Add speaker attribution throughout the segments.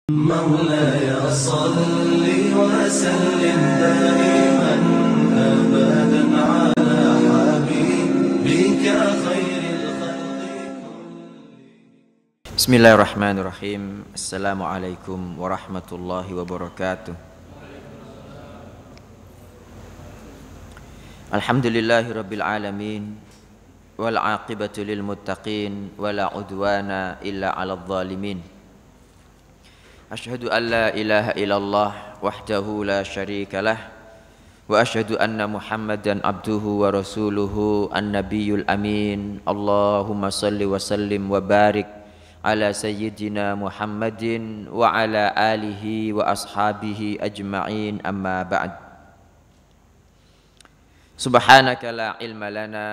Speaker 1: مولاي صل وسلم دائما أبدا على حبيبك خير الخلق.
Speaker 2: Bismillahirrahmanirrahim. Assalamualaikum warahmatullahi wabarakatuh. Alhamdulillahi rabbil alamin, wal aqibatu lil muttaqin, wala udwana illa 'alal zalimin. Asyhadu an la ilaha illallah wahdahu la syarika lah, wa asyhadu anna Muhammadan abduhu wa rasuluhu an-nabiyyul amin. Allahumma salli wa sallim wa barik ala sayyidina Muhammadin wa ala alihi wa ashabihi ajma'in, amma ba'd. Subhanaka la ilma lana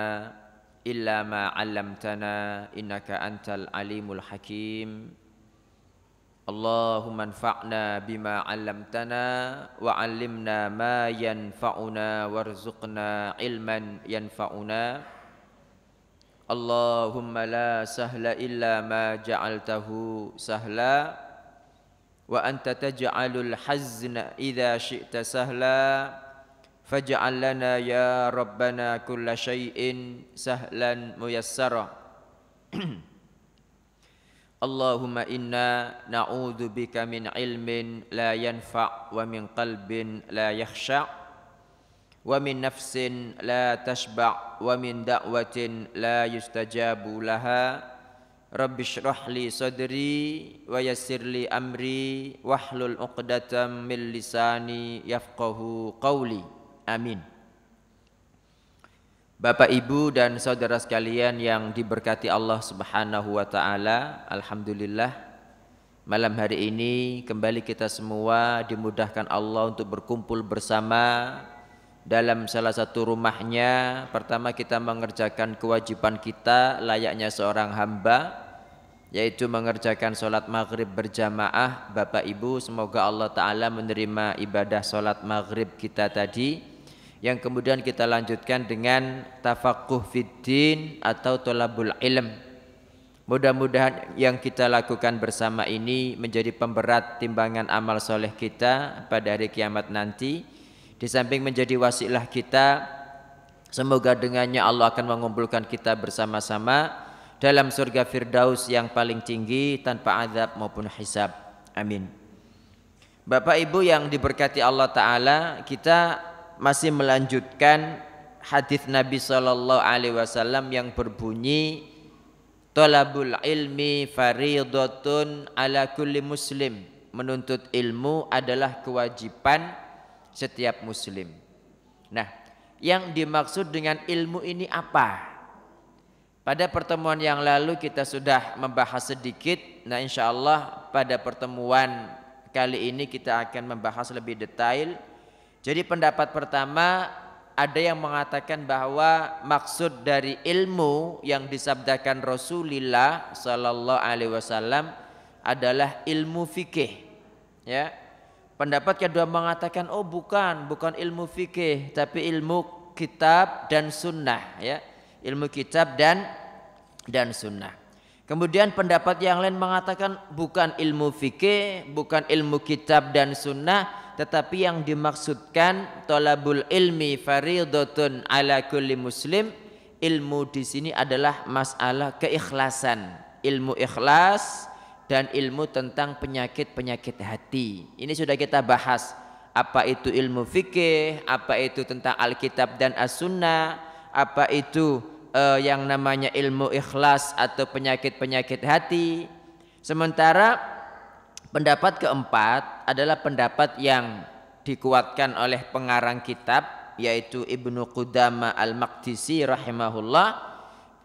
Speaker 2: illa ma 'allamtana innaka antal alimul hakim. Allahumma anfa'na bima 'allamtana wa 'allimna ma yanfa'una warzuqna ilman yanfa'una. Allahumma la sahla illa ma ja'altahu sahla wa anta taj'alul hazna idza syi'ta sahla faj'al lana ya rabbana kulla syai'in sahlan muyassara. Allahumma inna na'udzu bika min ilmin la yanfa' wa min qalbin la yakhsha' wa min nafsin la tashba' wa min da'watin la yustajabu laha. Rabbi shrah li sadri wa yassir li amri wahlul 'uqdatam min lisani yafqahu qawli. Amin. Bapak, Ibu, dan saudara sekalian yang diberkati Allah Subhanahu wa taala, alhamdulillah malam hari ini kembali kita semua dimudahkan Allah untuk berkumpul bersama dalam salah satu rumahnya. Pertama, kita mengerjakan kewajiban kita layaknya seorang hamba, yaitu mengerjakan sholat maghrib berjamaah. Bapak Ibu, semoga Allah Ta'ala menerima ibadah sholat maghrib kita tadi, yang kemudian kita lanjutkan dengan tafaqquh fiddin atau thalabul ilm. Mudah-mudahan yang kita lakukan bersama ini menjadi pemberat timbangan amal soleh kita pada hari kiamat nanti. Di samping menjadi wasilah kita, semoga dengannya Allah akan mengumpulkan kita bersama-sama dalam surga Firdaus yang paling tinggi tanpa azab maupun hisab. Amin. Bapak Ibu yang diberkati Allah Ta'ala, kita masih melanjutkan hadis Nabi sallallahu alaihi wasallam yang berbunyi thalabul ilmi fariidatun ala kulli muslim. Menuntut ilmu adalah kewajiban setiap muslim. Nah, yang dimaksud dengan ilmu ini apa? Pada pertemuan yang lalu kita sudah membahas sedikit. Nah, insyaallah pada pertemuan kali ini kita akan membahas lebih detail. Jadi pendapat pertama, ada yang mengatakan bahwa maksud dari ilmu yang disabdakan Rasulullah sallallahu alaihi wasallam adalah ilmu fikih. Ya. Pendapat kedua mengatakan bukan ilmu fikih, tapi ilmu kitab dan sunnah, ya. Ilmu kitab dan sunnah. Kemudian pendapat yang lain mengatakan bukan ilmu fikih, bukan ilmu kitab dan sunnah, tetapi yang dimaksudkan thalabul ilmi fariidatun ala kulli muslim. Ilmu di sini adalah masalah keikhlasan, ilmu ikhlas dan ilmu tentang penyakit-penyakit hati. Ini sudah kita bahas, apa itu ilmu fikih, apa itu tentang Alkitab dan As-Sunnah, apa itu yang namanya ilmu ikhlas atau penyakit-penyakit hati. Sementara pendapat keempat adalah pendapat yang dikuatkan oleh pengarang kitab, yaitu Ibnu Qudamah Al-Maqdisi rahimahullah.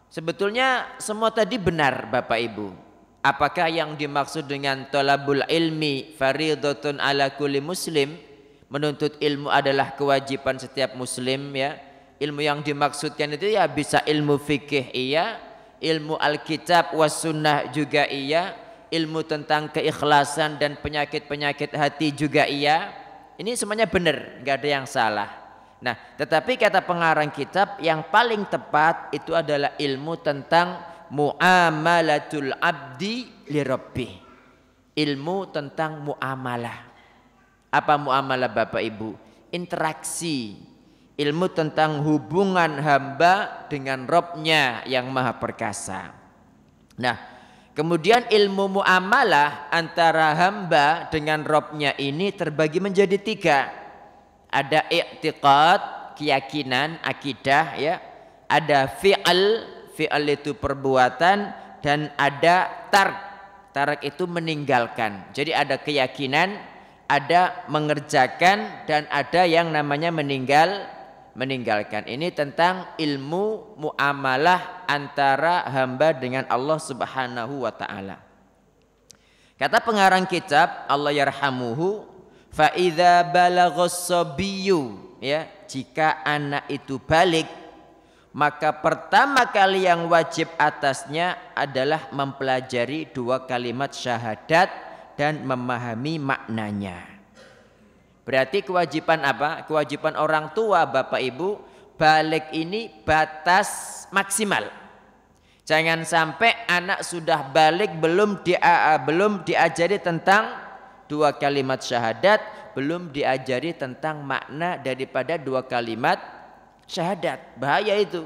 Speaker 2: Sebetulnya semua tadi benar Bapak Ibu. Apakah yang dimaksud dengan thalabul ilmi fariidatun ala kulli muslim, menuntut ilmu adalah kewajiban setiap muslim, ya. Ilmu yang dimaksudkan itu ya bisa ilmu fikih iya, ilmu Alkitab was sunnah juga iya, ilmu tentang keikhlasan dan penyakit-penyakit hati juga iya. Ini semuanya benar, nggak ada yang salah. Nah, tetapi kata pengarang kitab yang paling tepat itu adalah ilmu tentang muamalatul abdi li rabbih. ilmu tentang muamalah. Apa muamalah Bapak Ibu? Interaksi. Ilmu tentang hubungan hamba dengan Robnya yang maha perkasa. Nah, kemudian ilmu muamalah antara hamba dengan Robnya ini terbagi menjadi 3. Ada i'tiqad, keyakinan, akidah ya. Ada fi'al, fi'al itu perbuatan, dan ada tark. Tark itu meninggalkan. Jadi ada keyakinan, ada mengerjakan, dan ada yang namanya meninggalkan. Ini tentang ilmu muamalah antara hamba dengan Allah Subhanahu wa taala. Kata pengarang kitab Allah yarhamuhu, fa idza balaghas sabiyyu, ya, jika anak itu balik, maka pertama kali yang wajib atasnya adalah mempelajari 2 kalimat syahadat dan memahami maknanya. Berarti kewajiban apa? Kewajiban orang tua Bapak Ibu, balik ini batas maksimal. Jangan sampai anak sudah balik belum diajari tentang 2 kalimat syahadat, belum diajari tentang makna daripada 2 kalimat syahadat. Bahaya itu.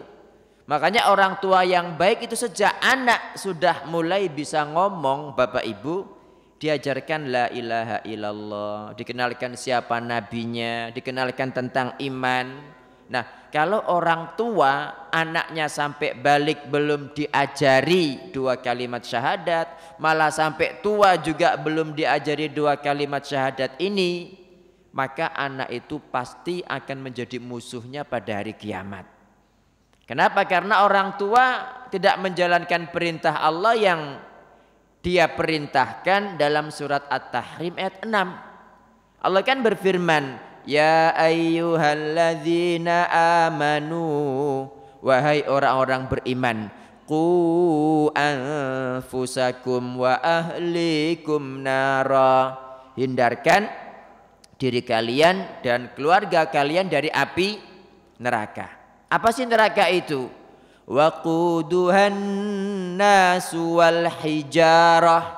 Speaker 2: Makanya orang tua yang baik itu sejak anak sudah mulai bisa ngomong Bapak Ibu, diajarkan la ilaha illallah, dikenalkan siapa nabinya, dikenalkan tentang iman. Nah, kalau orang tua anaknya sampai balik belum diajari 2 kalimat syahadat, malah sampai tua juga belum diajari 2 kalimat syahadat ini, maka anak itu pasti akan menjadi musuhnya pada hari kiamat. Kenapa? Karena orang tua tidak menjalankan perintah Allah yang dia perintahkan dalam surat At-Tahrim ayat 6. Allah kan berfirman, ya ayyuhalladzina amanu, wahai orang-orang beriman, qu anfusakum wa ahlikum nara, hindarkan diri kalian dan keluarga kalian dari api neraka. Apa sih neraka itu? Waquduhan nasu wal hijarah,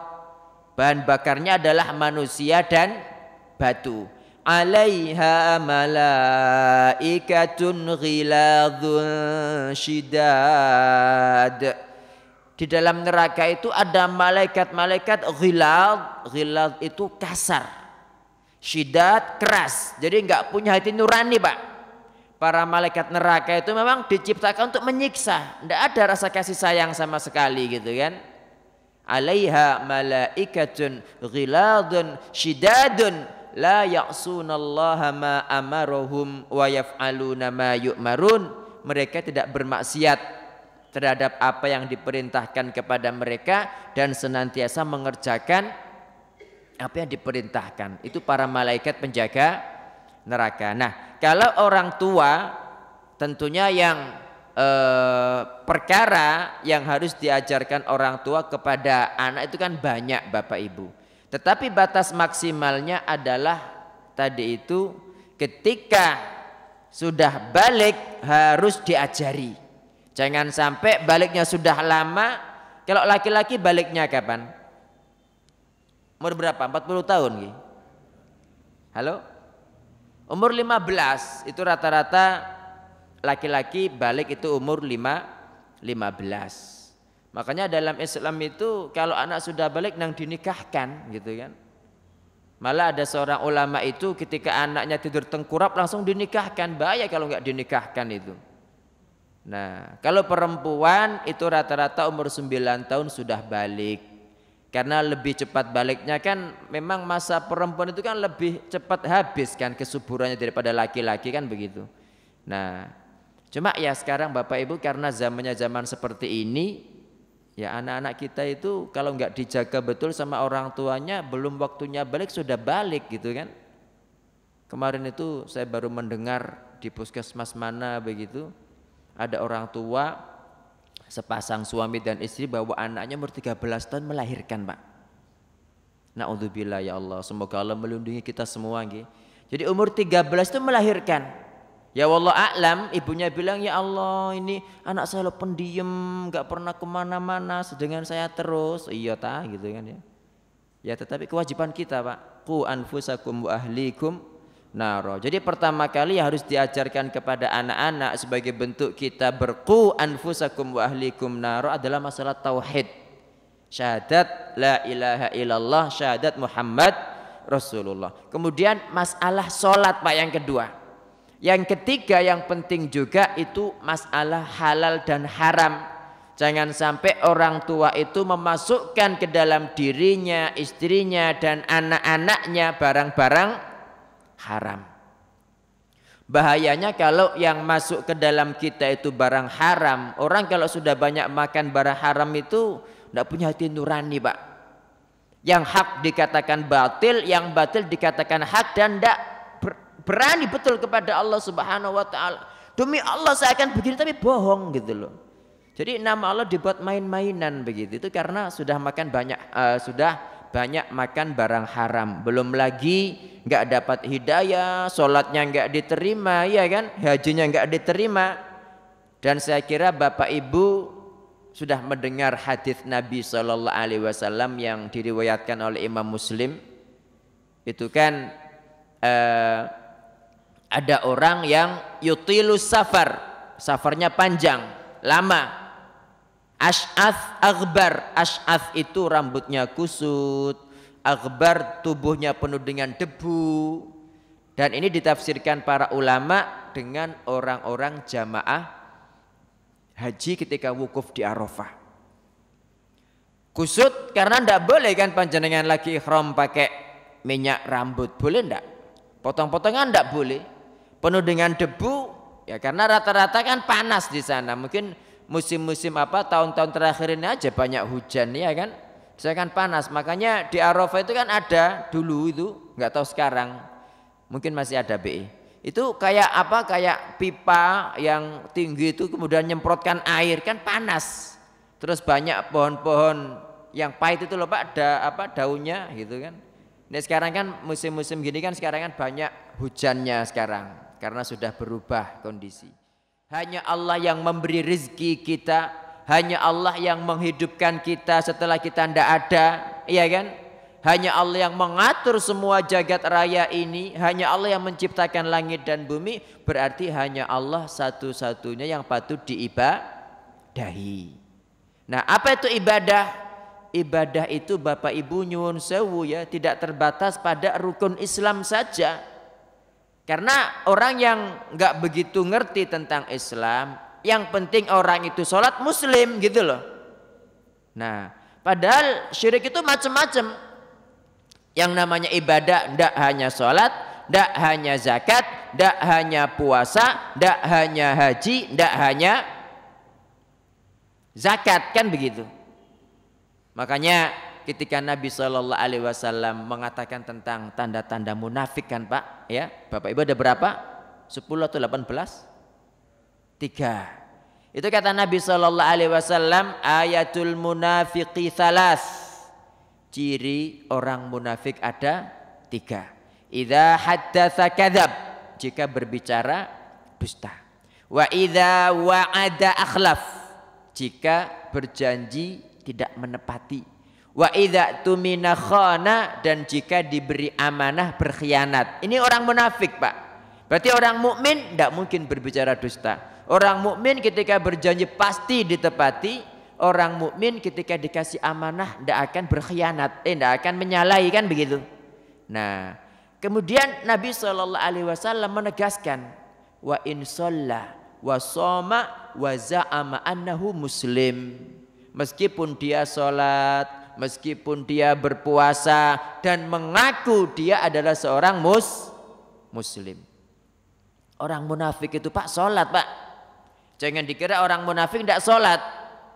Speaker 2: bahan bakarnya adalah manusia dan batu. Alaiha malaikatun ghiladun shidad, di dalam neraka itu ada malaikat-malaikat ghilad. Ghilad itu kasar, shidad keras, jadi nggak punya hati nurani Pak. Para malaikat neraka itu memang diciptakan untuk menyiksa, tidak ada rasa kasih sayang sama sekali gitu kan. Alaiha malaikatun ghiladun shidadun la ya'sunallaha ma amarohum wa yaf'aluna ma yu'marun. Mereka tidak bermaksiat terhadap apa yang diperintahkan kepada mereka dan senantiasa mengerjakan apa yang diperintahkan. Itu para malaikat penjaga neraka. Nah, kalau orang tua tentunya yang perkara yang harus diajarkan orang tua kepada anak itu kan banyak Bapak Ibu. Tetapi batas maksimalnya adalah tadi itu ketika sudah balik harus diajari. Jangan sampai baliknya sudah lama. Kalau laki-laki baliknya kapan? Umur berapa? 40 tahun gitu. Halo? Umur 15 itu rata-rata laki-laki balik itu umur 15. Makanya dalam Islam itu kalau anak sudah balik nang dinikahkan gitu kan. Malah ada seorang ulama itu ketika anaknya tidur tengkurap langsung dinikahkan. Bahaya kalau nggak dinikahkan itu. Nah, kalau perempuan itu rata-rata umur 9 tahun sudah balik. Karena lebih cepat baliknya kan memang masa perempuan itu kan lebih cepat habis kan kesuburannya daripada laki-laki kan begitu. Nah, cuma ya sekarang Bapak Ibu karena zamannya zaman seperti ini, ya anak-anak kita itu kalau nggak dijaga betul sama orang tuanya belum waktunya balik sudah balik gitu kan. Kemarin itu saya baru mendengar di puskesmas mana begitu ada orang tua sepasang suami dan istri bawa anaknya umur 13 tahun melahirkan Pak. Na'udzubillah ya Allah, semoga Allah melindungi kita semua gitu. Jadi umur 13 itu melahirkan. Ya wallah a'lam, ibunya bilang ya Allah ini anak saya lo pendiam, gak pernah kemana-mana sedangkan saya terus. Iya ta gitu kan ya. Ya, tetapi kewajiban kita, Pak. Qu anfusakum wa ahlikum naro. Jadi pertama kali harus diajarkan kepada anak-anak sebagai bentuk kita berqu anfusakum wa ahlikum naro adalah masalah tauhid. Syahadat la ilaha illallah, syahadat Muhammad Rasulullah. Kemudian masalah sholat, Pak, yang kedua. Yang ketiga yang penting juga itu masalah halal dan haram. Jangan sampai orang tua itu memasukkan ke dalam dirinya, istrinya dan anak-anaknya barang-barang haram. Bahayanya kalau yang masuk ke dalam kita itu barang haram. Orang kalau sudah banyak makan barang haram itu tidak punya hati nurani, Pak. Yang hak dikatakan batil, yang batil dikatakan hak, dan tidak berani betul kepada Allah Subhanahu wa taala. Demi Allah saya akan begini, tapi bohong gitu loh. Jadi nama Allah dibuat main-mainan begitu. Itu karena sudah makan banyak makan barang haram. Belum lagi nggak dapat hidayah, sholatnya nggak diterima, ya kan? Hajinya nggak diterima. Dan saya kira Bapak Ibu sudah mendengar hadis Nabi SAW yang diriwayatkan oleh Imam Muslim. Itu kan ada orang yang yutilus safar, safarnya panjang, lama. Ash'ath aghbar, Ash'ath itu rambutnya kusut, aghbar tubuhnya penuh dengan debu. Dan ini ditafsirkan para ulama dengan orang-orang jamaah haji ketika wukuf di Arafah. Kusut karena ndak boleh kan panjenengan lagi ihram pakai minyak rambut, boleh ndak? Potong-potongan ndak boleh. Penuh dengan debu, ya karena rata-rata kan panas di sana. Mungkin musim-musim tahun-tahun terakhir ini aja banyak hujan, ya kan? Saya kan panas, makanya di Arafah itu kan ada dulu itu, nggak tahu sekarang, mungkin masih ada BI. Itu kayak kayak pipa yang tinggi itu kemudian nyemprotkan air, kan panas. Terus banyak pohon-pohon yang pahit itu loh, Pak, ada daunnya gitu kan. Ini sekarang kan musim-musim gini kan sekarang kan banyak hujannya sekarang karena sudah berubah kondisi. Hanya Allah yang memberi rezeki kita, hanya Allah yang menghidupkan kita setelah kita tidak ada, iya kan? Hanya Allah yang mengatur semua jagat raya ini, hanya Allah yang menciptakan langit dan bumi, berarti hanya Allah satu-satunya yang patut diibadahi. Nah, apa itu ibadah? Ibadah itu Bapak Ibu nyuwun sewu ya, tidak terbatas pada rukun Islam saja. Karena orang yang nggak begitu ngerti tentang Islam, yang penting orang itu sholat muslim gitu loh. Nah, padahal syirik itu macam-macam. Yang namanya ibadah tidak hanya sholat, tidak hanya zakat, tidak hanya puasa, tidak hanya haji, tidak hanya zakat, kan begitu. Makanya ketika Nabi SAW mengatakan tentang tanda-tanda munafik kan Pak, ya Bapak Ibu ada berapa? 10 atau 18? 3. Itu kata Nabi SAW, ayatul munafiqi thalas. Ciri orang munafik ada 3. Idza haddatsa kadzab, jika berbicara dusta. Wa idza wa'ada akhlaf, jika berjanji tidak menepati. Wa idza tumina khana, dan jika diberi amanah berkhianat. Ini orang munafik, Pak. Berarti orang mukmin tidak mungkin berbicara dusta. Orang mukmin ketika berjanji pasti ditepati. Orang mukmin ketika dikasih amanah tidak akan berkhianat, tidak akan menyalahi, kan begitu. Nah, kemudian Nabi SAW menegaskan, wa in shalla wa shoma wa za'ama annahu muslim. Meskipun dia sholat, meskipun dia berpuasa dan mengaku dia adalah seorang muslim. Orang munafik itu Pak sholat, Pak. Jangan dikira orang munafik tidak sholat.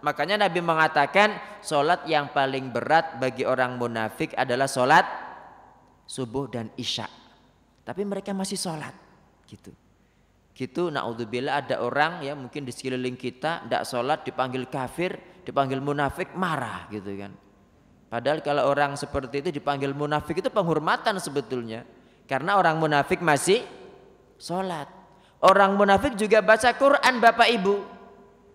Speaker 2: Makanya Nabi mengatakan sholat yang paling berat bagi orang munafik adalah sholat subuh dan isya. Tapi mereka masih sholat gitu. Gitu, naudzubillah, ada orang ya mungkin di sekeliling kita tidak sholat dipanggil kafir, dipanggil munafik, marah gitu kan. Padahal kalau orang seperti itu dipanggil munafik itu penghormatan sebetulnya. Karena orang munafik masih sholat. Orang munafik juga baca Quran, Bapak Ibu.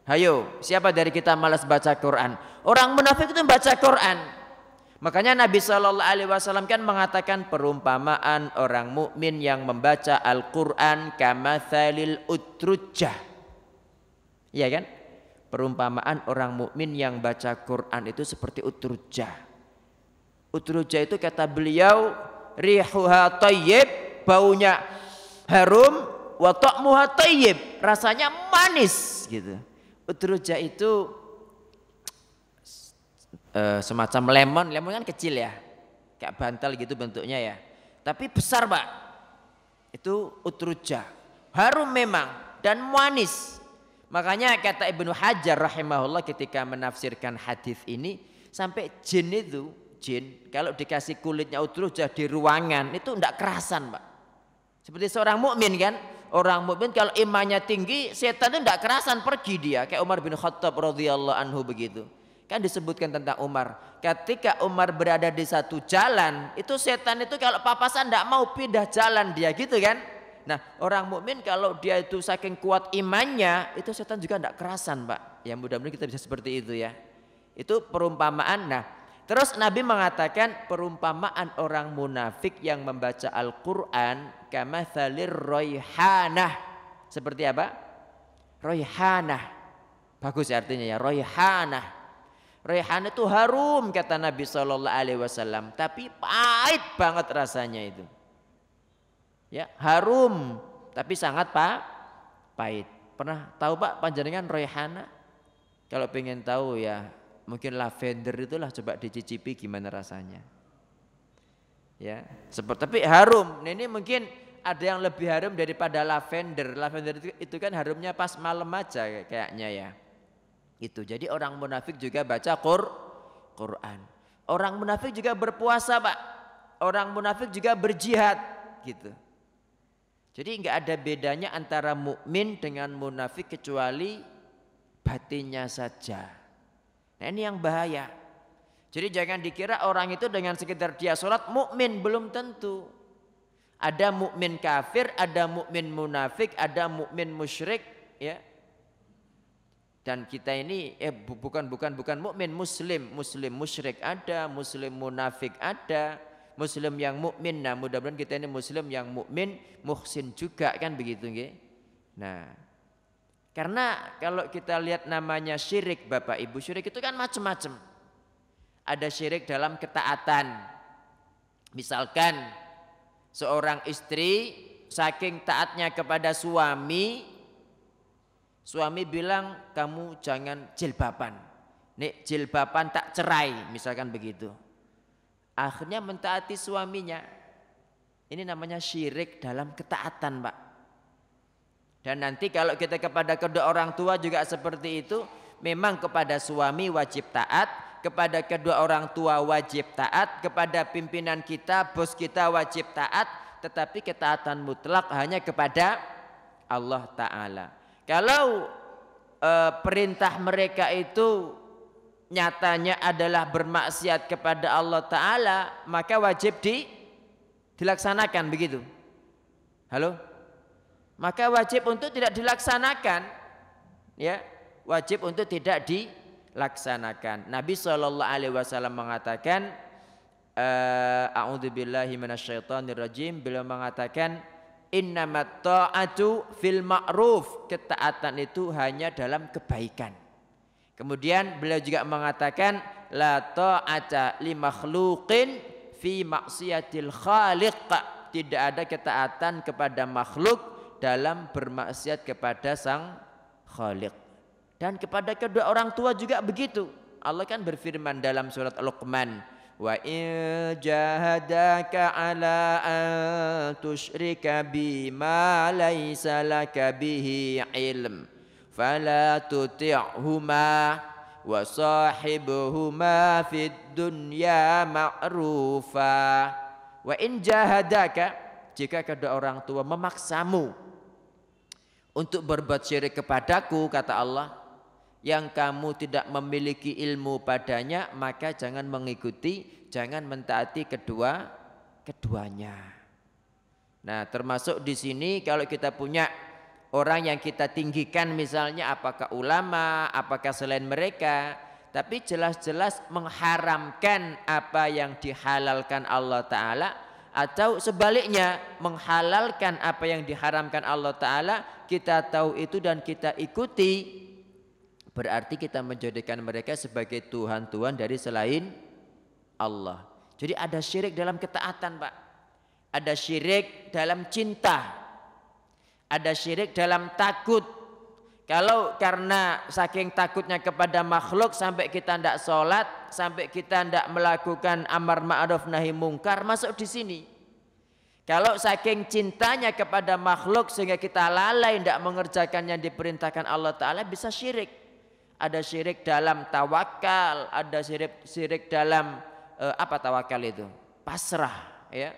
Speaker 2: Hayo, siapa dari kita malas baca Quran? Orang munafik itu baca Quran. Makanya Nabi Shallallahu Alaihi Wasallam kan mengatakan perumpamaan orang mukmin yang membaca Al-Quran kamathalil utrujah, iya kan? Perumpamaan orang mukmin yang baca Quran itu seperti utrujah. Utrujah itu kata beliau rihuha thayyib, baunya harum, wa ta'muha thayyib, rasanya manis gitu. Utrujah itu semacam lemon kan kecil ya, kayak bantal gitu bentuknya ya, tapi besar Pak. Itu utrujah, harum memang dan manis. Makanya kata Ibnu Hajar rahimahullah ketika menafsirkan hadis ini, sampai jin kalau dikasih kulitnya utrujah di ruangan itu enggak kerasan Pak. Seperti seorang mukmin kan, orang mukmin kalau imannya tinggi, setan itu enggak kerasan, pergi dia, kayak Umar bin Khattab radhiyallahu anhu begitu. Kan disebutkan tentang Umar, ketika Umar berada di satu jalan, itu setan itu kalau papasan tidak mau pindah jalan dia gitu kan. Nah orang mukmin kalau dia itu saking kuat imannya, itu setan juga tidak kerasan Pak. Ya mudah-mudahan kita bisa seperti itu ya. Itu perumpamaan. Nah terus Nabi mengatakan perumpamaan orang munafik yang membaca Al-Quran kamathalir royhanah. Seperti apa? Royhanah. Bagus artinya ya, royhanah. Raihan itu harum kata Nabi Shallallahu Alaihi Wasallam, tapi pahit banget rasanya itu. Ya harum, tapi sangat pahit. Pernah tahu Pak panjenengan raihana? Kalau pengen tahu ya mungkin lavender itulah, coba dicicipi gimana rasanya. Ya seperti tapi harum. Nah, ini mungkin ada yang lebih harum daripada lavender. Lavender itu kan harumnya pas malam aja kayaknya ya. Itu jadi orang munafik juga baca Quran. Orang munafik juga berpuasa Pak. Orang munafik juga berjihad gitu. Jadi enggak ada bedanya antara mukmin dengan munafik kecuali batinnya saja. Nah ini yang bahaya. Jadi jangan dikira orang itu dengan sekedar dia sholat mukmin, belum tentu. Ada mukmin kafir, ada mukmin munafik, ada mukmin musyrik ya. Dan kita ini bukan mukmin, muslim musyrik ada, muslim munafik ada, muslim yang mukmin. Nah, mudah-mudahan kita ini muslim yang mukmin, muhsin juga kan begitu nggih. Nah, karena kalau kita lihat namanya syirik Bapak Ibu, syirik itu kan macam-macam. Ada syirik dalam ketaatan. Misalkan seorang istri saking taatnya kepada suami bilang kamu jangan jilbaban. Nek jilbaban tak cerai, misalkan begitu. Akhirnya mentaati suaminya. Ini namanya syirik dalam ketaatan, Pak. Dan nanti kalau kita kepada kedua orang tua juga seperti itu, memang kepada suami wajib taat, kepada kedua orang tua wajib taat, kepada pimpinan kita, bos kita wajib taat, tetapi ketaatan mutlak hanya kepada Allah Ta'ala. Kalau perintah mereka itu nyatanya adalah bermaksiat kepada Allah Ta'ala, maka wajib dilaksanakan begitu. Halo? Maka wajib untuk tidak dilaksanakan. Ya, wajib untuk tidak dilaksanakan. Nabi SAW mengatakan, a'udzubillahi minasyaitonirrajim, beliau mengatakan innamat ta'atu fil ma'ruf, ketaatan itu hanya dalam kebaikan. Kemudian beliau juga mengatakan la ta'ata li makhluqin fi maksiatil khaliq, tidak ada ketaatan kepada makhluk dalam bermaksiat kepada sang khaliq. Dan kepada kedua orang tua juga begitu. Allah kan berfirman dalam surat Luqman, wa in jahadaka ala an tusyrika bima laysa laka bihi ilm fala tuti'huma wa sahibuhuma fid dunya ma'rufa. Wa in jahadaka, jika kedua orang tua memaksamu untuk berbuat syirik kepadaku, kata Allah, yang kamu tidak memiliki ilmu padanya, maka jangan mengikuti, jangan mentaati keduanya. Nah, termasuk di sini kalau kita punya orang yang kita tinggikan, misalnya apakah ulama, apakah selain mereka, tapi jelas-jelas mengharamkan apa yang dihalalkan Allah Ta'ala, atau sebaliknya menghalalkan apa yang diharamkan Allah Ta'ala, kita tahu itu dan kita ikuti, berarti kita menjadikan mereka sebagai Tuhan-Tuhan dari selain Allah. Jadi ada syirik dalam ketaatan, Pak. Ada syirik dalam cinta, ada syirik dalam takut. Kalau karena saking takutnya kepada makhluk sampai kita tidak sholat, sampai kita tidak melakukan amar ma'ruf nahi mungkar, masuk di sini. Kalau saking cintanya kepada makhluk sehingga kita lalai tidak mengerjakan yang diperintahkan Allah Ta'ala, bisa syirik. Ada syirik dalam tawakal, ada syirik dalam apa tawakal itu? Pasrah, ya.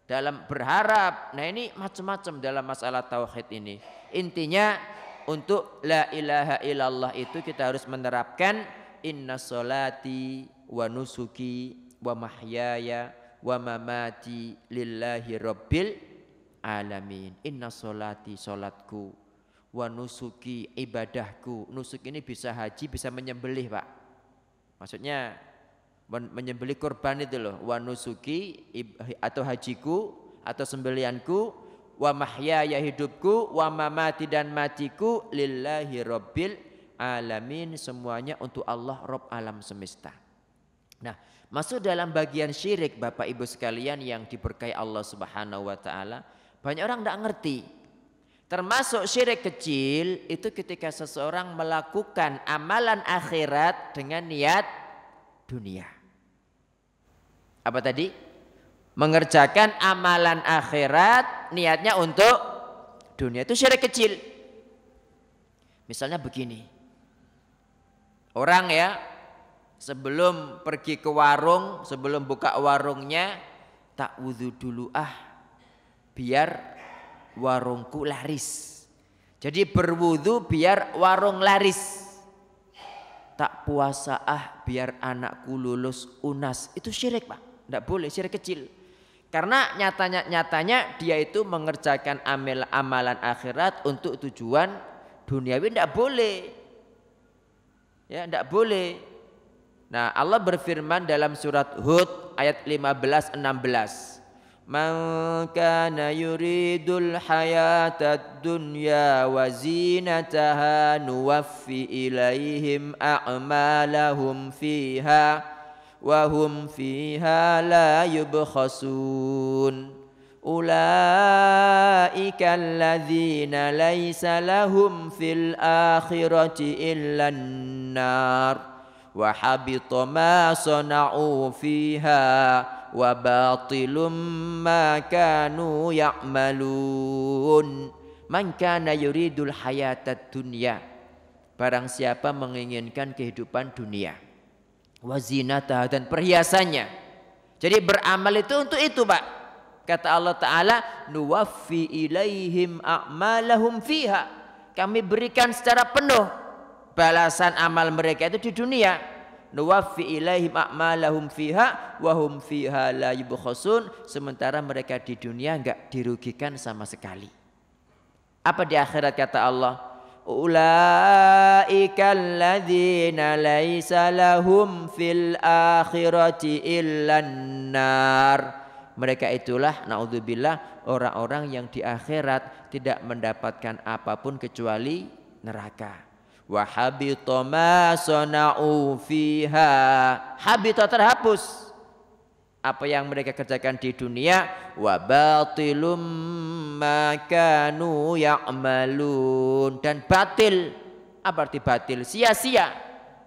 Speaker 2: Dalam berharap. Nah ini macam-macam dalam masalah tauhid ini. Intinya untuk la ilaha illallah itu kita harus menerapkan inna sholati wa nusuki wa mahyaya wa mamati lillahi rabbil alamin. Inna sholati, sholatku, wa nusuki, ibadahku. Nusuk ini bisa haji, bisa menyembelih, Pak. Maksudnya menyembelih kurban itu loh. Wa nusuki atau hajiku atau sembelianku, wa mahyaya hidupku, wa mamati dan matiku lillahi rabbil alamin, semuanya untuk Allah Rabb alam semesta. Nah, masuk dalam bagian syirik Bapak Ibu sekalian yang diberkahi Allah Subhanahu wa taala, banyak orang tidak ngerti. Termasuk syirik kecil itu ketika seseorang melakukan amalan akhirat dengan niat dunia. Apa tadi? Mengerjakan amalan akhirat niatnya untuk dunia, itu syirik kecil. Misalnya begini, orang ya sebelum pergi ke warung, sebelum buka warungnya, tak wudhu dulu biar warungku laris. Jadi berwudhu biar warung laris. Tak puasa biar anakku lulus UNAS. Itu syirik, Pak. Tidak boleh, syirik kecil. Karena nyatanya dia itu mengerjakan amalan akhirat untuk tujuan duniawi, tidak boleh. Ya, tidak boleh. Nah, Allah berfirman dalam surat Hud ayat 15-16. Man kana yuridul hayatad dunya wa zinataha nuwaffi ilaihim a'malahum fiha wa hum fiha la yubkhasun. Ulaika alladzina laysa lahum fil akhirati illan nar wa habita ma sana'u fiha wa batilum ma kanu ya'malun. Man kana yuridul hayatad dunya, barang siapa menginginkan kehidupan dunia, wa zinatah, dan perhiasannya. Jadi beramal itu untuk itu, Pak. Kata Allah Ta'ala, nuwaffi ilaihim a'malahum fiha. Kami berikan secara penuh balasan amal mereka itu di dunia. Nuwaffi ilaihim a'malahum fiha wa hum fiha la yubkhasun. Sementara mereka di dunia enggak dirugikan sama sekali. Apa di akhirat kata Allah? Ulaika alladzina laisa lahum fil akhirati illan nar. Mereka itulah naudzubillah orang-orang yang di akhirat tidak mendapatkan apapun kecuali neraka. Wa habita ma sana'u fiha. Habita, terhapus apa yang mereka kerjakan di dunia. Wa batilum ma kanu ya'malun, dan batil. Apa arti batil? Sia-sia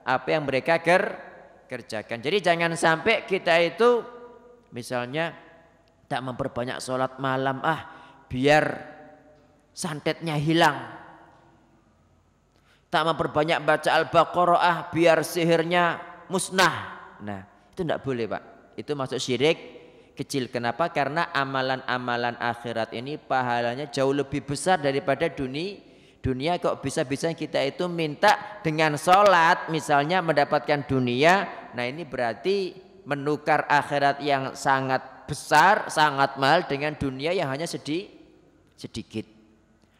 Speaker 2: apa yang mereka kerjakan. Jadi jangan sampai kita itu misalnya tak memperbanyak sholat malam biar santetnya hilang. Tak memperbanyak baca Al-Baqarah biar sihirnya musnah. Nah, itu tidak boleh, Pak. Itu masuk syirik kecil. Kenapa? Karena amalan-amalan akhirat ini pahalanya jauh lebih besar daripada dunia. Kok bisa-bisa kita itu minta dengan sholat misalnya mendapatkan dunia. Nah, ini berarti menukar akhirat yang sangat besar, sangat mahal dengan dunia yang hanya sedikit.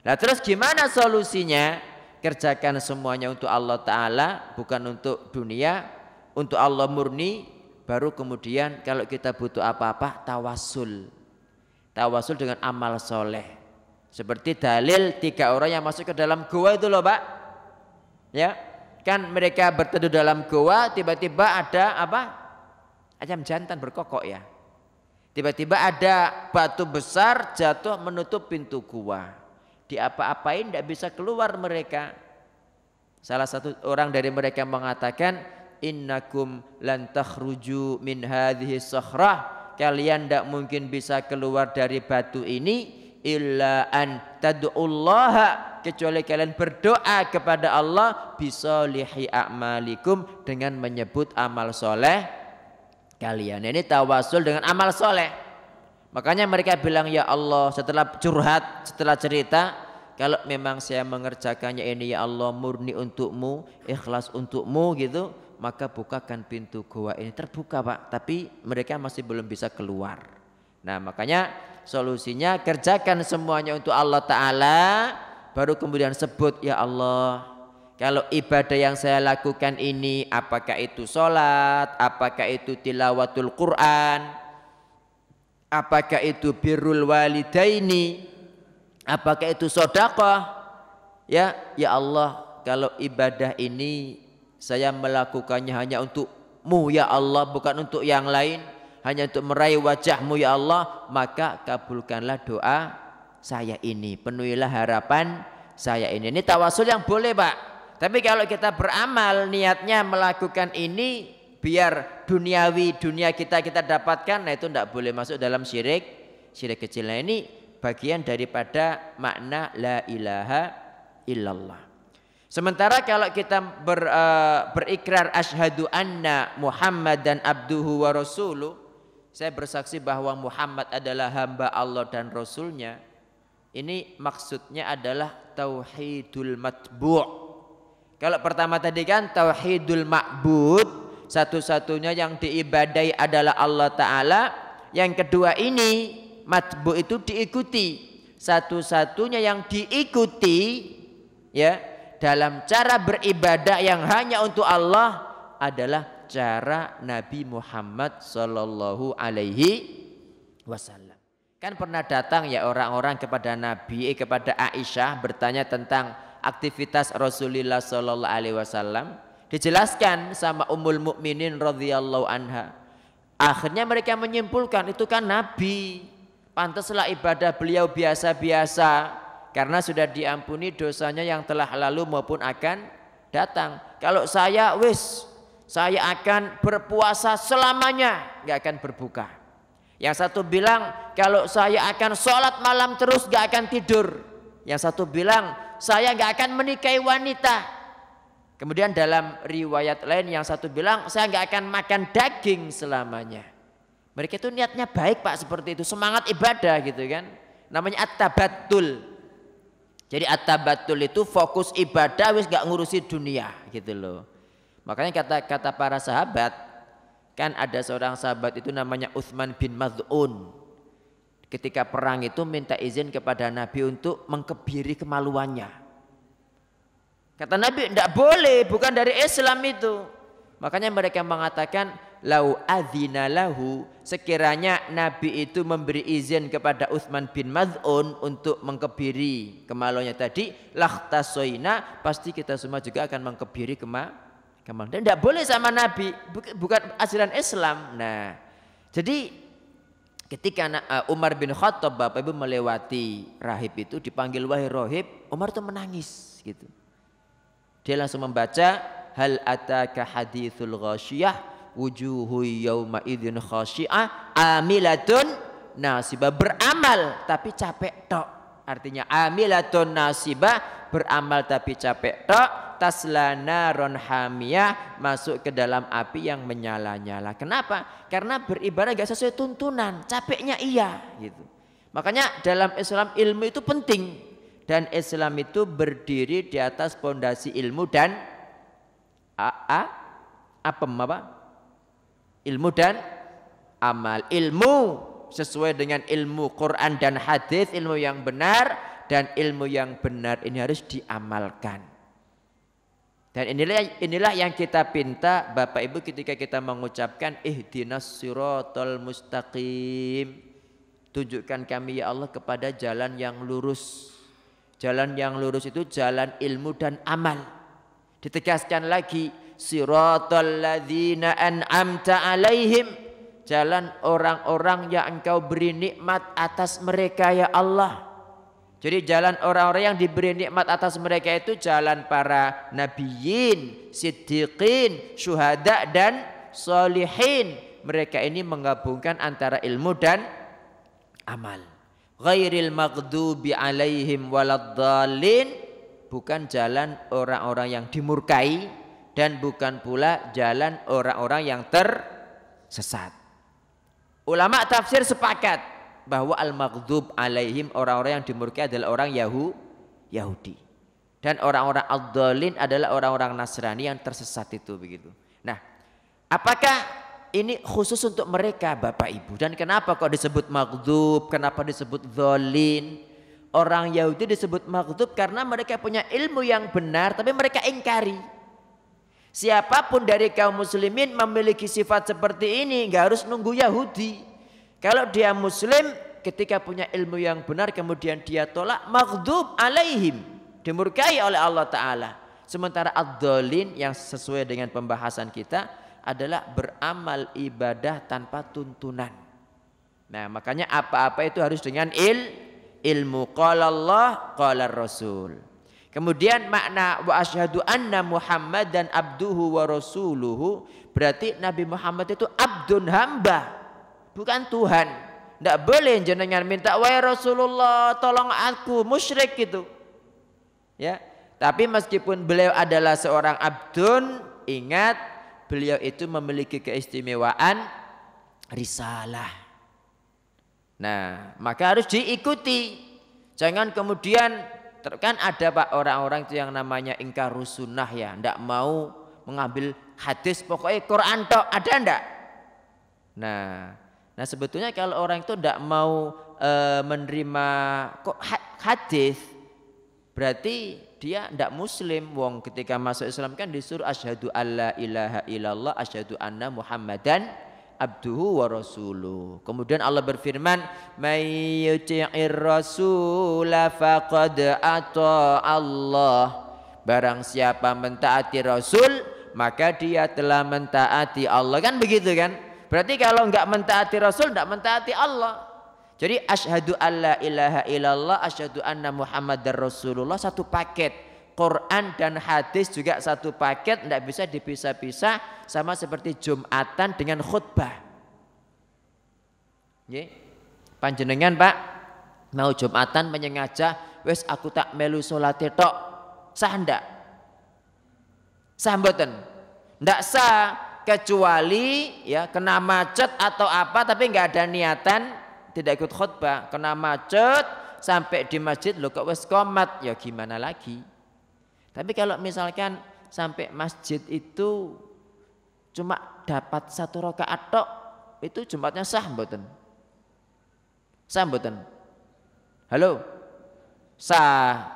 Speaker 2: Nah, terus gimana solusinya? kerjakan semuanya untuk Allah Ta'ala, bukan untuk dunia, untuk Allah murni. Baru kemudian kalau kita butuh apa-apa, tawasul. Tawasul dengan amal soleh. Seperti dalil 3 orang yang masuk ke dalam gua itu loh Pak. Ya, kan mereka berteduh dalam gua, tiba-tiba ada apa? Ayam jantan berkokok ya. Tiba-tiba ada batu besar jatuh menutup pintu gua. Diapa-apain tidak bisa keluar mereka. Salah satu orang dari mereka mengatakan, innakum lan takhruju min hadhihi sakhrah, kalian tidak mungkin bisa keluar dari batu ini illa an tad'ullaha, kecuali kalian berdoa kepada Allah bisolihi a'malikum, dengan menyebut amal soleh kalian. Ini tawasul dengan amal soleh. Makanya mereka bilang, ya Allah, setelah curhat, setelah cerita, kalau memang saya mengerjakannya ini ya Allah murni untukmu, ikhlas untukmu gitu, maka bukakan pintu gua ini. Terbuka Pak, tapi mereka masih belum bisa keluar. Nah makanya solusinya kerjakan semuanya untuk Allah Ta'ala, baru kemudian sebut, ya Allah, kalau ibadah yang saya lakukan ini, apakah itu sholat, apakah itu tilawatul Quran, apakah itu birrul walidaini, apakah itu sedekah, ya Allah, kalau ibadah ini saya melakukannya hanya untukmu ya Allah, bukan untuk yang lain, hanya untuk meraih wajahmu ya Allah, maka kabulkanlah doa saya ini, penuhilah harapan saya ini. Ini tawasul yang boleh Pak. Tapi kalau kita beramal niatnya melakukan ini biar duniawi, dunia kita dapatkan, nah itu tidak boleh masuk dalam syirik kecil. Nah ini bagian daripada makna la ilaha illallah. Sementara kalau kita berikrar asyhadu anna Muhammadan abduhu wa rasuluh, saya bersaksi bahwa Muhammad adalah hamba Allah dan Rasulnya, ini maksudnya adalah tauhidul matbu'. Kalau pertama tadi kan tauhidul ma'bud, satu-satunya yang diibadai adalah Allah Ta'ala. Yang kedua ini matbu' itu diikuti, satu-satunya yang diikuti ya dalam cara beribadah yang hanya untuk Allah adalah cara Nabi Muhammad Sallallahu Alaihi Wasallam. Kan pernah datang ya orang-orang kepada Nabi, kepada Aisyah bertanya tentang aktivitas Rasulullah Sallallahu Alaihi Wasallam. Dijelaskan sama Ummul Mukminin radhiyallahu anha. Akhirnya mereka menyimpulkan itu kan Nabi, pantaslah ibadah beliau biasa-biasa karena sudah diampuni dosanya yang telah lalu maupun akan datang. Kalau saya akan berpuasa selamanya, nggak akan berbuka. Yang satu bilang kalau saya akan sholat malam terus nggak akan tidur. Yang satu bilang saya nggak akan menikahi wanita. Kemudian dalam riwayat lain yang satu bilang saya nggak akan makan daging selamanya. Mereka itu niatnya baik Pak, seperti itu, semangat ibadah gitu kan. Namanya at-tabattul. Jadi at-tabattul itu fokus ibadah, wis nggak ngurusi dunia gitu loh. Makanya kata para sahabat, kan ada seorang sahabat itu namanya Utsman bin Maz'un. Ketika perang itu minta izin kepada Nabi untuk mengkebiri kemaluannya. Kata Nabi, tidak boleh, bukan dari Islam itu. Makanya mereka mengatakan, lau adzina lahu, sekiranya Nabi itu memberi izin kepada Utsman bin Maz'un untuk mengkebiri kemaluannya tadi, lakhtasoina, pasti kita semua juga akan mengkebiri kemaluan. Dan tidak boleh sama Nabi, bukan ajaran Islam. Nah, jadi ketika Umar bin Khattab, Bapak Ibu, melewati rahib itu, dipanggil wahai rahib, Umar itu menangis gitu. Dia langsung membaca hal ataka hadithul ghasyiyah wujuhu yawma idzin khasyi'ah amilatun nasibah, beramal tapi capek tok. Artinya amilatun nasibah, beramal tapi capek tok, tasla naron hamiyah, masuk ke dalam api yang menyala-nyala. Kenapa? Karena beribadah gak sesuai tuntunan, capeknya iya gitu. Makanya dalam Islam ilmu itu penting. Dan Islam itu berdiri di atas pondasi ilmu dan ilmu dan amal. Ilmu sesuai dengan ilmu Quran dan hadis, ilmu yang benar, dan ilmu yang benar ini harus diamalkan. Dan inilah yang kita pinta Bapak Ibu ketika kita mengucapkan ihdinas siratal mustaqim. Tunjukkan kami ya Allah kepada jalan yang lurus. Jalan yang lurus itu jalan ilmu dan amal. Ditegaskan lagi siratal ladzina an'amta alaihim. Jalan orang-orang yang Engkau beri nikmat atas mereka ya Allah. Jadi jalan orang-orang yang diberi nikmat atas mereka itu jalan para nabiyyin, siddiqin, syuhada dan sholihin. Mereka ini menggabungkan antara ilmu dan amal. Ghairil maghdubi alaihim waladdallin. Bukan jalan orang-orang yang dimurkai dan bukan pula jalan orang-orang yang tersesat. Ulama tafsir sepakat bahwa al-maghdub alaihim orang-orang yang dimurkai adalah orang Yahudi. Dan orang-orang ad-dhalin adalah orang-orang Nasrani yang tersesat itu begitu. Nah, apakah ini khusus untuk mereka Bapak Ibu? Dan kenapa kok disebut maghdub? Kenapa disebut dhalin? Orang Yahudi disebut maghdub karena mereka punya ilmu yang benar tapi mereka ingkari. Siapapun dari kaum muslimin memiliki sifat seperti ini, enggak harus nunggu Yahudi. Kalau dia muslim ketika punya ilmu yang benar kemudian dia tolak, maghdub alaihim, dimurkai oleh Allah Ta'ala. Sementara ad-dhalin yang sesuai dengan pembahasan kita adalah beramal ibadah tanpa tuntunan. Nah makanya apa-apa itu harus dengan ilmu. Qala Allah, qala Rasul. Kemudian makna wa asyhadu anna Muhammadan abduhu wa rasuluhu, berarti Nabi Muhammad itu abdun, hamba, bukan Tuhan. Tidak boleh jenengan minta wahai Rasulullah tolong aku, musyrik gitu. Ya, tapi meskipun beliau adalah seorang abdun, ingat beliau itu memiliki keistimewaan risalah. Nah, maka harus diikuti. Jangan kemudian kan ada Pak orang-orang itu yang namanya ingkarus sunnah ya, tidak mau mengambil hadis, pokoknya Quran tok, ada ndak? Nah sebetulnya kalau orang itu tidak mau menerima hadis, berarti dia tidak muslim. Wong ketika masuk Islam kan disuruh asyhadu alla ilaha illallah asyhadu anna Muhammadan abduhu wa rasuluh. Kemudian Allah berfirman, may yuti'ir rasula faqad ata Allah. Barang siapa mentaati Rasul, maka dia telah mentaati Allah. Kan begitu kan? Berarti kalau enggak mentaati Rasul, enggak mentaati Allah. Jadi asyhadu alla ilaha illallah asyhadu anna Muhammadar Rasulullah satu paket. Quran dan hadis juga satu paket, tidak bisa dipisah-pisah, sama seperti Jumatan dengan khutbah. Panjenengan Pak mau Jumatan menyengaja, wes aku tak melu salat tok, sah ndak? Sah mboten? Ndak sah kecuali ya kena macet atau apa, tapi nggak ada niatan, tidak ikut khutbah, kena macet sampai di masjid lo kok wes qomat, ya gimana lagi? Tapi kalau misalkan sampai masjid itu cuma dapat satu rakaat tok, itu Jumatnya sah mboten? Sah mboten? Halo? Sah.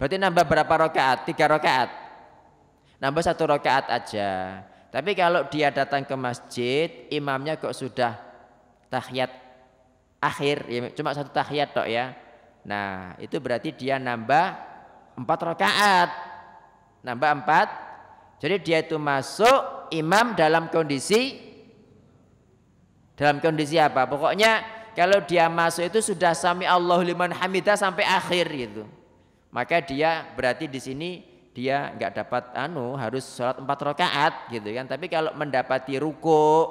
Speaker 2: Berarti nambah berapa rakaat? 3 rakaat. Nambah 1 rakaat aja. Tapi kalau dia datang ke masjid, imamnya kok sudah tahiyat akhir, ya cuma 1 tahiyat tok ya. Nah, itu berarti dia nambah 4 rakaat. Nambah 4. Jadi dia itu masuk imam dalam kondisi apa? Pokoknya kalau dia masuk itu sudah sami Allahu liman hamidah sampai akhir gitu. Maka dia berarti di sini dia enggak dapat harus sholat 4 rakaat gitu kan. Tapi kalau mendapati ruku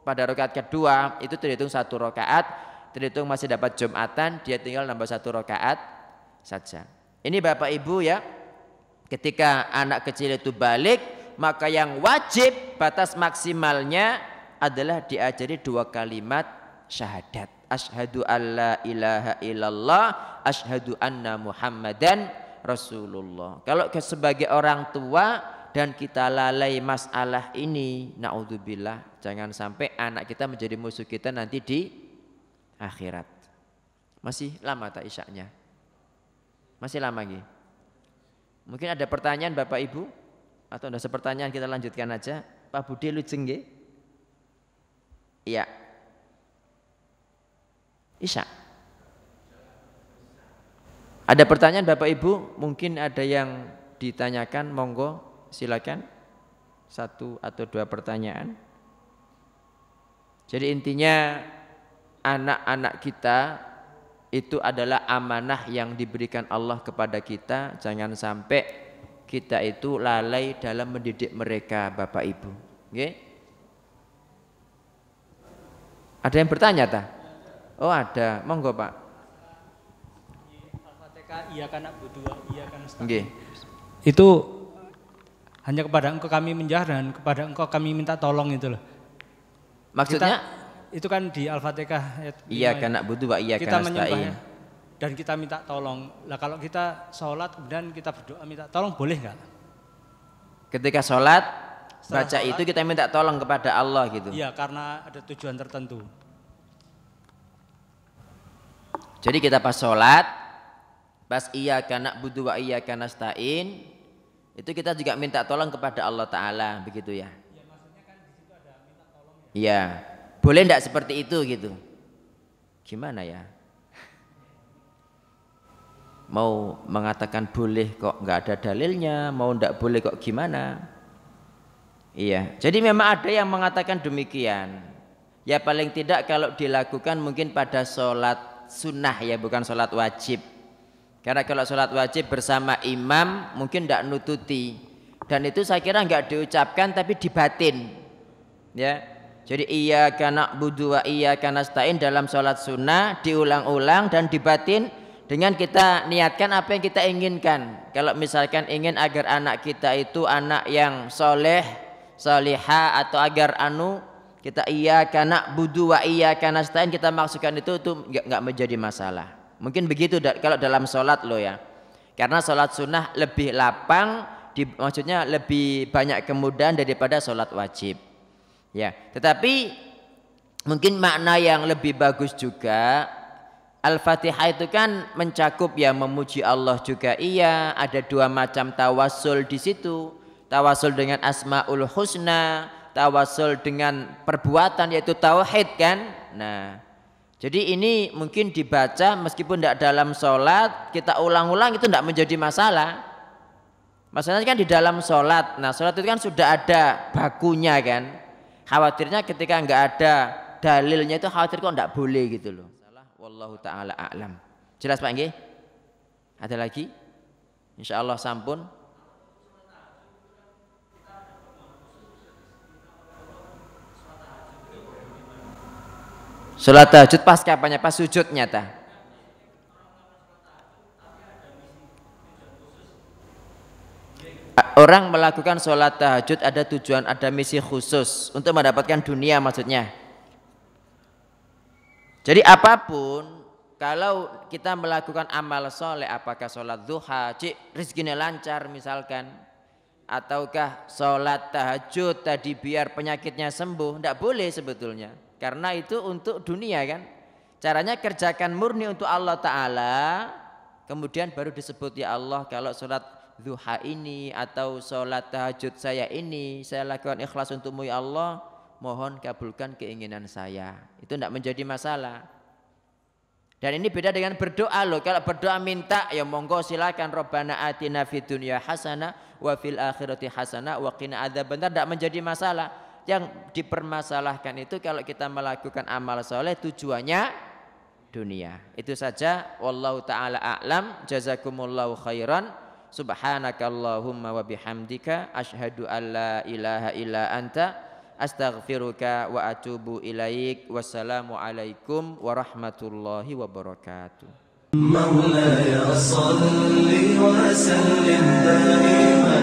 Speaker 2: pada rakaat kedua itu terhitung 1 rakaat, terhitung masih dapat Jumatan, dia tinggal nambah 1 rakaat saja. Ini Bapak Ibu ya. Ketika anak kecil itu balik, maka yang wajib batas maksimalnya adalah diajari 2 kalimat syahadat. Asyhadu alla ilaha illallah, asyhadu anna Muhammadan Rasulullah. Kalau sebagai orang tua dan kita lalai masalah ini, naudzubillah, jangan sampai anak kita menjadi musuh kita nanti di akhirat. Masih lama tak isyaknya? Masih lama lagi? Mungkin ada pertanyaan Bapak Ibu? Atau ada pertanyaan kita lanjutkan aja. Pak Budi lujeng nggih? Iya. Isya. Ada pertanyaan Bapak Ibu? Mungkin ada yang ditanyakan, monggo silakan. 1 atau 2 pertanyaan. Jadi intinya anak-anak kita itu adalah amanah yang diberikan Allah kepada kita. Jangan sampai kita itu lalai dalam mendidik mereka, Bapak Ibu. Oke? Ada yang bertanya tak? Oh ada, monggo Pak.
Speaker 3: Al-Fatihah iya kana budua iya kana nasta'in.
Speaker 2: Nggih.
Speaker 3: Itu hanya kepada Engkau kami menyembah dan kepada Engkau kami minta tolong itu loh.
Speaker 2: Maksudnya?
Speaker 3: Itu kan di Al-Fatihah ayat 5.
Speaker 2: Iya kana budu wa iya kana nasta'in.
Speaker 3: Dan kita minta tolong. Lah kalau kita sholat kemudian kita berdoa minta tolong boleh nggak?
Speaker 2: Ketika sholat baca
Speaker 3: sholat,
Speaker 2: itu kita minta tolong kepada Allah gitu.
Speaker 3: Iya karena ada tujuan tertentu.
Speaker 2: Jadi kita pas sholat, pas iyyaka na'budu wa iyyaka nasta'in, itu kita juga minta tolong kepada Allah Ta'ala, begitu ya? Iya, maksudnya kan di situ ada minta tolong. Iya, boleh enggak seperti itu gitu? Gimana ya? Mau mengatakan boleh kok nggak ada dalilnya, mau enggak boleh kok gimana? Iya, jadi memang ada yang mengatakan demikian. Ya paling tidak kalau dilakukan mungkin pada sholat sunnah ya, bukan sholat wajib. Karena kalau sholat wajib bersama imam mungkin tidak nututi. Dan itu saya kira nggak diucapkan tapi dibatin. Ya, jadi iyyaka na'budu wa iyyaka nasta'in dalam sholat sunnah diulang-ulang dan dibatin dengan kita niatkan apa yang kita inginkan. Kalau misalkan ingin agar anak kita itu anak yang soleh, solihah, atau agar kita iyyaka na'budu wa iyyaka nasta'in kita maksudkan itu enggak menjadi masalah. Mungkin begitu kalau dalam sholat loh ya. Karena sholat sunnah lebih lapang, maksudnya lebih banyak kemudahan daripada sholat wajib. Ya, tetapi mungkin makna yang lebih bagus juga, Al-Fatihah itu kan mencakup ya memuji Allah juga iya, ada 2 macam tawassul di situ. Tawassul dengan Asmaul Husna, tawassul dengan perbuatan yaitu tauhid kan. Nah, jadi ini mungkin dibaca meskipun tidak dalam sholat, kita ulang-ulang itu tidak menjadi masalah. Masalahnya kan di dalam sholat. Nah, sholat itu kan sudah ada bakunya kan. Khawatirnya ketika nggak ada dalilnya itu khawatir kok nggak boleh gitu loh. Wallahu ta'ala a'lam. Jelas Pak nggih? Ada lagi? Insyaallah sampun. Salat tahajud pas kapannya? Pas sujudnya ta? Orang melakukan sholat tahajud ada tujuan, ada misi khusus untuk mendapatkan dunia maksudnya. Jadi apapun, kalau kita melakukan amal soleh, apakah sholat duha, rezekinya lancar misalkan, ataukah sholat tahajud tadi biar penyakitnya sembuh, tidak boleh sebetulnya. Karena itu untuk dunia kan. Caranya kerjakan murni untuk Allah Ta'ala, kemudian baru disebut ya Allah kalau sholat duha ini atau sholat tahajud saya ini saya lakukan ikhlas untukmu ya Allah, mohon kabulkan keinginan saya. Itu tidak menjadi masalah. Dan ini beda dengan berdoa loh. Kalau berdoa minta ya monggo silakan. Rabbana atina fid dunya hasanah wa fil akhirati hasanah wa qina adzabannar, tidak menjadi masalah. Yang dipermasalahkan itu kalau kita melakukan amal soleh tujuannya dunia. Itu saja. Wallahu ta'ala a'lam. Jazakumullahu khairan. Subhanakallahumma wa bihamdika asyhadu an la ilaha illa anta astaghfiruka wa atubu ilaik. Wassalamu alaikum warahmatullahi wabarakatuh.
Speaker 1: مولاي صل وسلم دائما